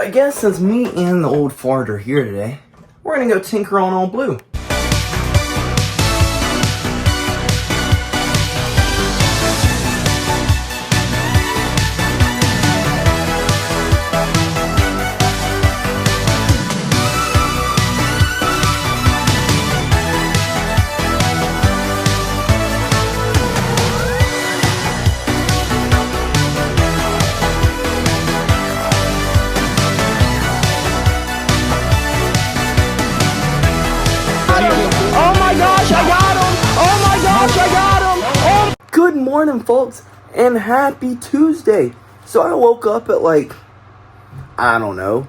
I guess since me and the old fart are here today, we're gonna go tinker on old Blue. Good morning, folks, and happy Tuesday. So I woke up at like, I don't know,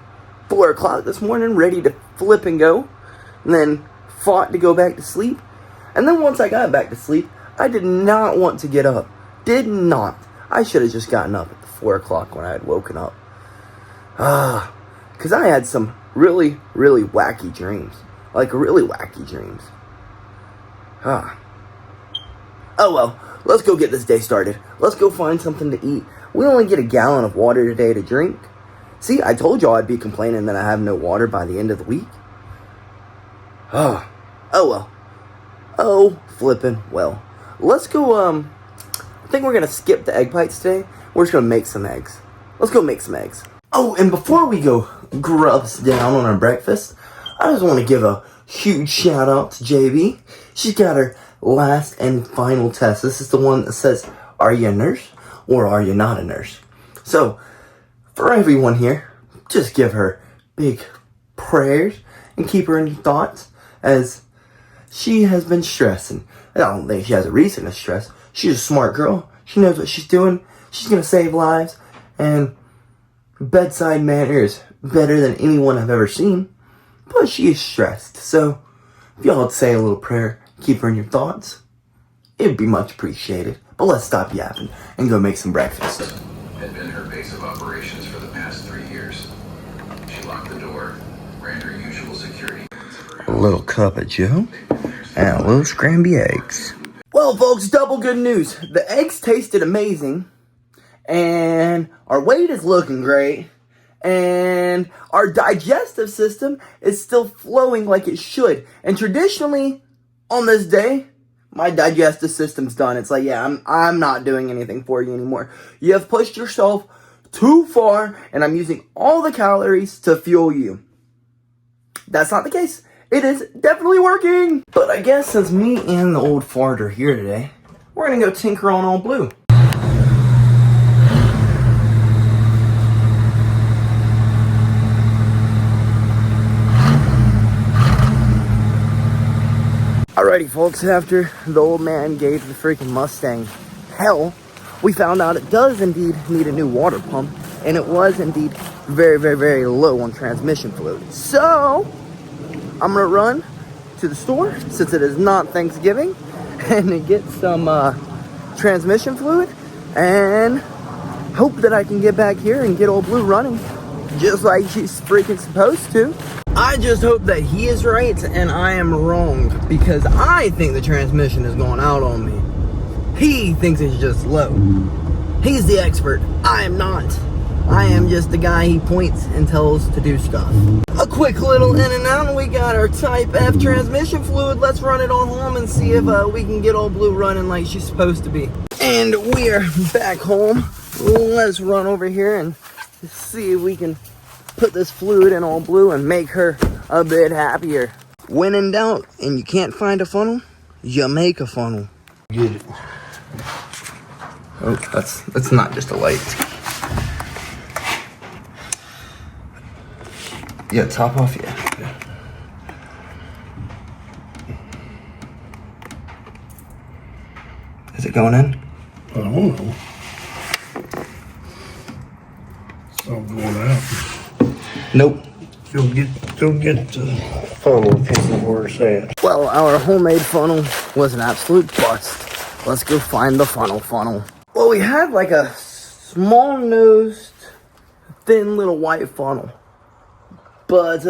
4 o'clock this morning, ready to flip and go, and then fought to go back to sleep. And then once I got back to sleep, I did not want to get up. Did not. I should have just gotten up at 4 o'clock when I had woken up. Because I had some really, really wacky dreams. Like, really wacky dreams. Oh well, let's go get this day started. Let's go find something to eat. We only get a gallon of water today to drink. See, I told y'all I'd be complaining that I have no water by the end of the week. Oh well. Oh, flippin' well. Let's go, I think we're gonna skip the egg bites today. We're just gonna make some eggs. Let's go make some eggs. Oh, and before we go grubs down on our breakfast, I just want to give a huge shout out to JB. She's got her last and final test. This is the one that says, are you a nurse or are you not a nurse? So, for everyone here, just give her big prayers and keep her in your thoughts as she has been stressing. I don't think she has a reason to stress. She's a smart girl. She knows what she's doing. She's going to save lives. And bedside manner is better than anyone I've ever seen. But she is stressed. So, if y'all would say a little prayer, keep her in your thoughts, it'd be much appreciated. But let's stop yapping and go make some breakfast. Had been her base of operations for the past 3 years. She locked the door, ran her usual security. A little cup of Joe and a little scrambled eggs. Well, folks, double good news. The eggs tasted amazing, and our weight is looking great, and our digestive system is still flowing like it should. And traditionally, on this day, my digestive system's done. It's like, yeah, I'm not doing anything for you anymore. You have pushed yourself too far, and I'm using all the calories to fuel you. That's not the case. It is definitely working. But I guess since me and the old fart are here today, we're gonna go tinker on old Blue. Alrighty, folks, after the old man gave the freaking Mustang hell, we found out it does indeed need a new water pump, and it was indeed very, very, very low on transmission fluid. So, I'm gonna run to the store, since it is not Thanksgiving, and get some transmission fluid, and hope that I can get back here and get old Blue running, just like she's freaking supposed to. I just hope that he is right and I am wrong, because I think the transmission is going out on me. He thinks it's just low. He's the expert. I am not. I am just the guy he points and tells to do stuff. A quick little in and out, and we got our Type F transmission fluid. Let's run it on home and see if we can get old Blue running like she's supposed to be. And we're back home. Let's run over here and see if we can put this fluid in old Blue and make her a bit happier. When in doubt and you can't find a funnel, you make a funnel. Get it. Oh, that's not just a light. Yeah, top off, yeah. Is it going in? I don't know. It's not going out. Nope. Go get the funnel and see where it's at. Well, our homemade funnel was an absolute bust. Let's go find the funnel. Well, we had like a small-nosed, thin little white funnel. But,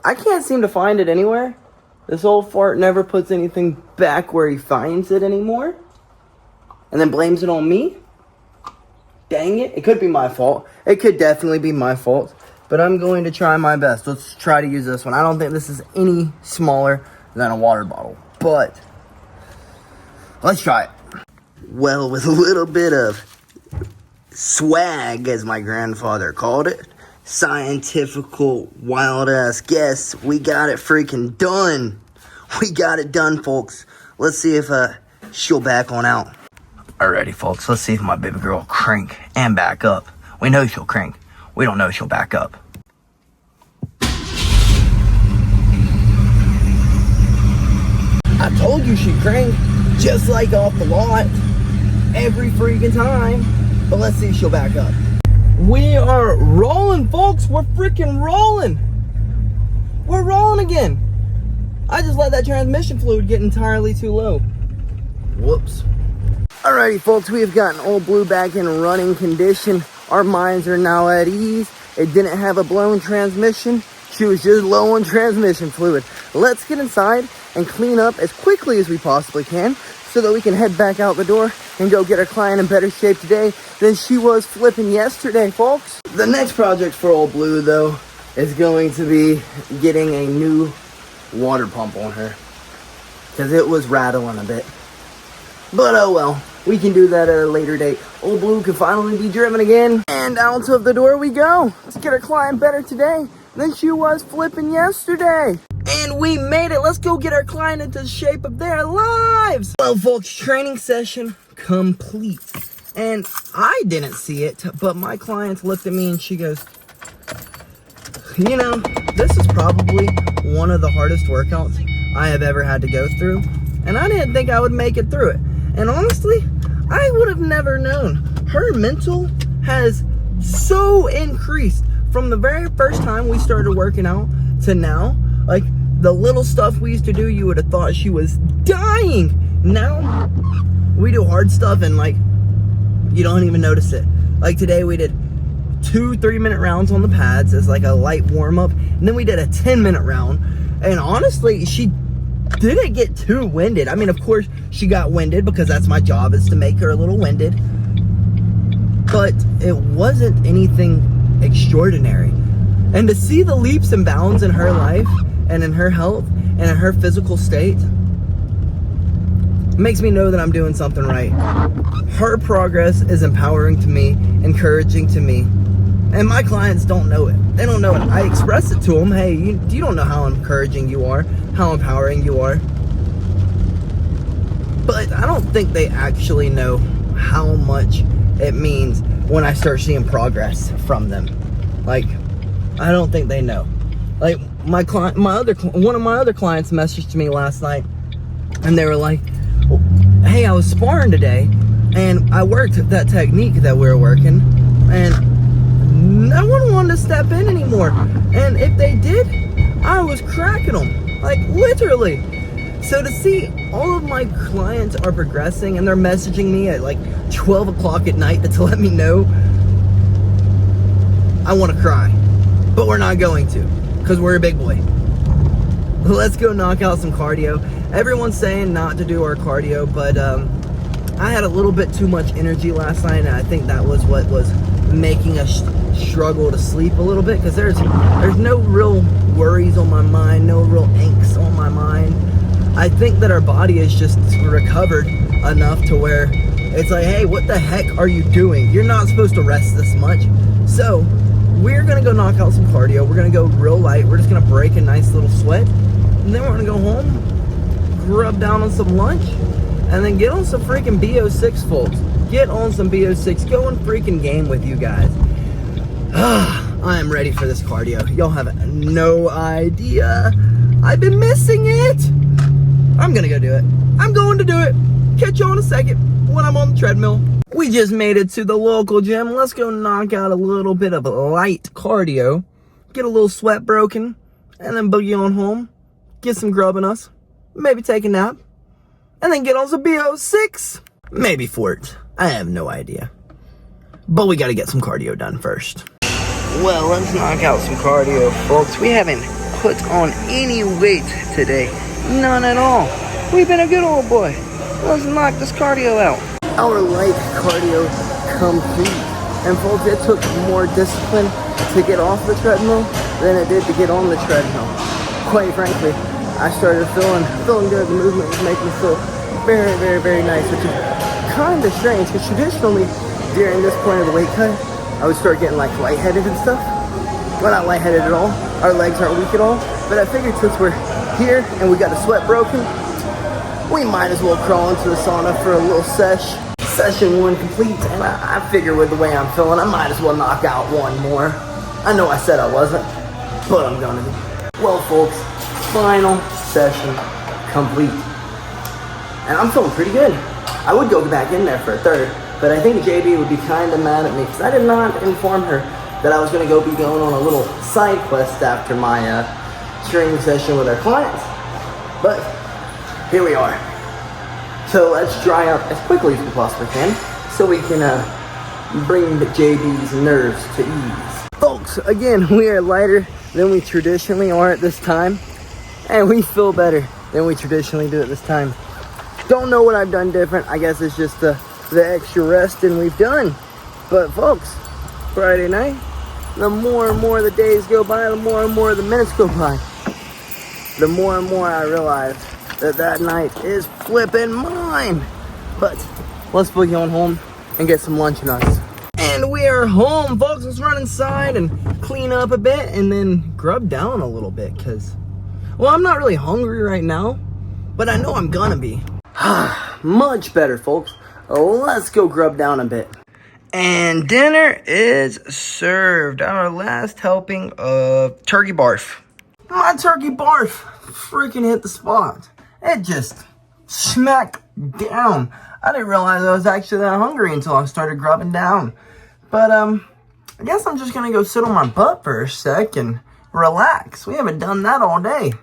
I can't seem to find it anywhere. This old fart never puts anything back where he finds it anymore. And then blames it on me. Dang it. It could be my fault. It could definitely be my fault. But I'm going to try my best. Let's try to use this one. I don't think this is any smaller than a water bottle. But let's try it. Well, with a little bit of swag, as my grandfather called it, scientifical wild-ass guess, we got it freaking done. We got it done, folks. Let's see if she'll back on out. Alrighty, folks. Let's see if my baby girl will crank and back up. We know she'll crank. We don't know if she'll back up. I told you she'd crank, just like off the lot, every freaking time. But let's see if she'll back up. We are rolling, folks. We're freaking rolling. We're rolling again. I just let that transmission fluid get entirely too low. Whoops. Alrighty, folks, we have gotten Old Blue back in running condition. Our minds are now at ease. It didn't have a blown transmission. She was just low on transmission fluid. Let's get inside and clean up as quickly as we possibly can so that we can head back out the door and go get our client in better shape today than she was flipping yesterday, folks. The next project for Old Blue, though, is going to be getting a new water pump on her because it was rattling a bit. But oh well, we can do that at a later date. Old Blue can finally be driven again. And out of the door we go. Let's get our client better today than she was flipping yesterday. And we made it. Let's go get our client into the shape of their lives. Well, folks, training session complete. And I didn't see it, but my client looked at me and she goes, you know, this is probably one of the hardest workouts I have ever had to go through. And I didn't think I would make it through it. And honestly, I would have never known. Her mental has so increased from the very first time we started working out to now. Like, the little stuff we used to do, you would have thought she was dying. Now, we do hard stuff and, like, you don't even notice it. Like, today we did 2 3-minute rounds on the pads as, like, a light warm-up. And then we did a 10-minute round. And honestly, she didn't get too winded. I mean, of course, she got winded because that's my job, is to make her a little winded. But it wasn't anything extraordinary. And to see the leaps and bounds in her life and in her health and in her physical state makes me know that I'm doing something right. Her progress is empowering to me, encouraging to me. And my clients don't know it. They don't know it. I express it to them. Hey, you don't know how encouraging you are, how empowering you are. But I don't think they actually know how much it means when I start seeing progress from them. Like, I don't think they know. Like, one of my other clients messaged me last night, and they were like, hey, I was sparring today, and I worked that technique that we were working, and no one wanted to step in anymore. And if they did, I was cracking them. Like, literally. So to see all of my clients are progressing and they're messaging me at like 12 o'clock at night to let me know, I want to cry. But we're not going to, because we're a big boy. Let's go knock out some cardio. Everyone's saying not to do our cardio, but I had a little bit too much energy last night, and I think that was what was making us struggle to sleep a little bit, because there's no real worries on my mind, no real angst on my mind. I think that our body is just recovered enough to where it's like, hey, what the heck are you doing? You're not supposed to rest this much. So we're gonna go knock out some cardio. We're gonna go real light. We're just gonna break a nice little sweat, and then we're gonna go home, grub down on some lunch, and then get on some freaking BO6, folks. Get on some BO6. Go and freaking game with you guys. I am ready for this cardio. Y'all have no idea. I've been missing it. I'm gonna go do it. I'm going to do it. Catch y'all in a second when I'm on the treadmill. We just made it to the local gym. Let's go knock out a little bit of light cardio. Get a little sweat broken. And then boogie on home. Get some grub in us. Maybe take a nap. And then get on some BO6. Maybe fort. I have no idea. But we gotta get some cardio done first. Well, let's knock out some cardio, folks. We haven't put on any weight today. None at all. We've been a good old boy. Let's knock this cardio out. Our light cardio complete. And folks, it took more discipline to get off the treadmill than it did to get on the treadmill. Quite frankly, I started feeling good. The movement was making me feel very, very, very nice, which is kind of strange because traditionally during this point of the weight cut, I would start getting like lightheaded and stuff. Well, not lightheaded at all. Our legs aren't weak at all. But I figured since we're here and we got the sweat broken, we might as well crawl into the sauna for a little sesh. Session 1 complete, and I figure with the way I'm feeling, I might as well knock out one more. I know I said I wasn't, but I'm gonna do. Well, folks, final session complete. And I'm feeling pretty good. I would go back in there for a third, but I think JB would be kind of mad at me because I did not inform her that I was going to be going on a little side quest after my training session with our clients. But here we are. So let's dry up as quickly as we possibly can so we can bring the JB's nerves to ease. Folks, again, we are lighter than we traditionally are at this time, and we feel better than we traditionally do at this time. Don't know what I've done different. I guess it's just the extra resting we've done. But folks, Friday night, the more and more the days go by, the more and more the minutes go by, the more and more I realize that night is flipping mine. But let's boogie on home and get some lunch nuts. And we are home, folks. Let's run inside and clean up a bit and then grub down a little bit because, well, I'm not really hungry right now, but I know I'm gonna be. Much better, folks. Let's go grub down a bit. And dinner is served. Our last helping of turkey barf. My turkey barf freaking hit the spot. It just smacked down. I didn't realize I was actually that hungry until I started grubbing down. But I guess I'm just gonna go sit on my butt for a sec and relax. We haven't done that all day.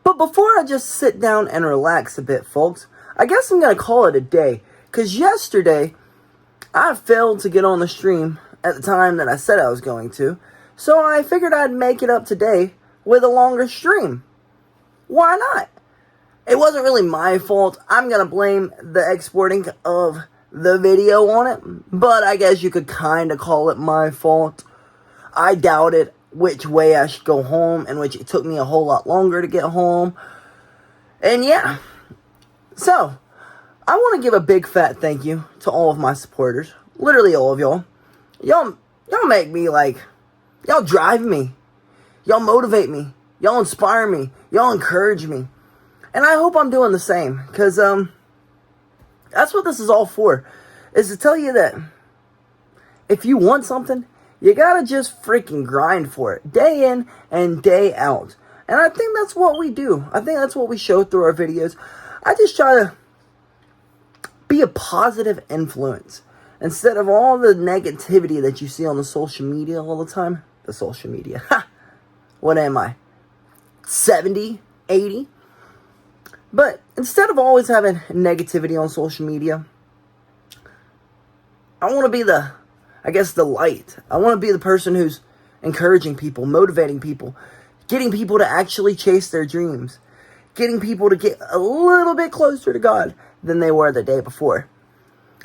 But before I just sit down and relax a bit, folks, I guess I'm gonna call it a day. Because yesterday, I failed to get on the stream at the time that I said I was going to. So I figured I'd make it up today with a longer stream. Why not? It wasn't really my fault. I'm going to blame the exporting of the video on it. But I guess you could kind of call it my fault. I doubted which way I should go home, and which it took me a whole lot longer to get home. And yeah. So, I want to give a big fat thank you to all of my supporters. Literally all of y'all. Y'all make me like, y'all drive me. Y'all motivate me. Y'all inspire me. Y'all encourage me. And I hope I'm doing the same. Because, that's what this is all for. Is to tell you that if you want something, you gotta just freaking grind for it. Day in and day out. And I think that's what we do. I think that's what we show through our videos. I just try to be a positive influence instead of all the negativity that you see on the social media all the time. The social media. Ha! What am I? 70? 80? But instead of always having negativity on social media, I want to be the light. I want to be the person who's encouraging people, motivating people, getting people to actually chase their dreams, getting people to get a little bit closer to God than they were the day before.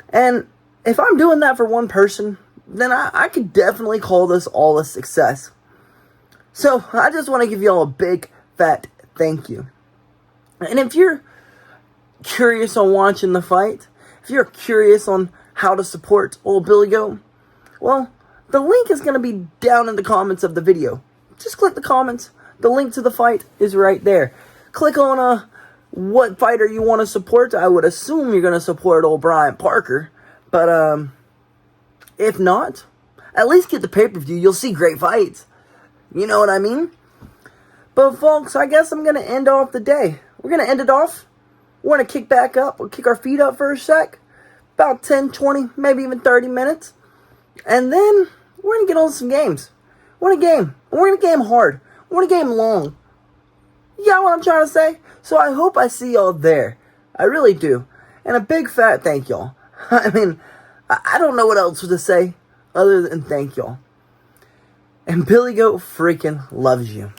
And if I'm doing that for one person, then I could definitely call this all a success. So I just want to give y'all a big fat thank you. And if you're curious on watching the fight, if you're curious on how to support old BillyGoat, well, the link is going to be down in the comments of the video. Just click the comments. The link to the fight is right there. Click on what fighter you want to support. I would assume you're going to support old Brian Parker. But if not, at least get the pay-per-view. You'll see great fights. You know what I mean? But folks, I guess I'm going to end off the day. We're going to end it off. We're going to kick back up. We'll kick our feet up for a sec. About 10, 20, maybe even 30 minutes. And then we're going to get on some games. We're going to game. We're going to game hard. We're going to game long. You got what I'm trying to say? So I hope I see y'all there. I really do. And a big fat thank y'all. I mean, I don't know what else to say other than thank y'all. And BillyGoat freaking loves you.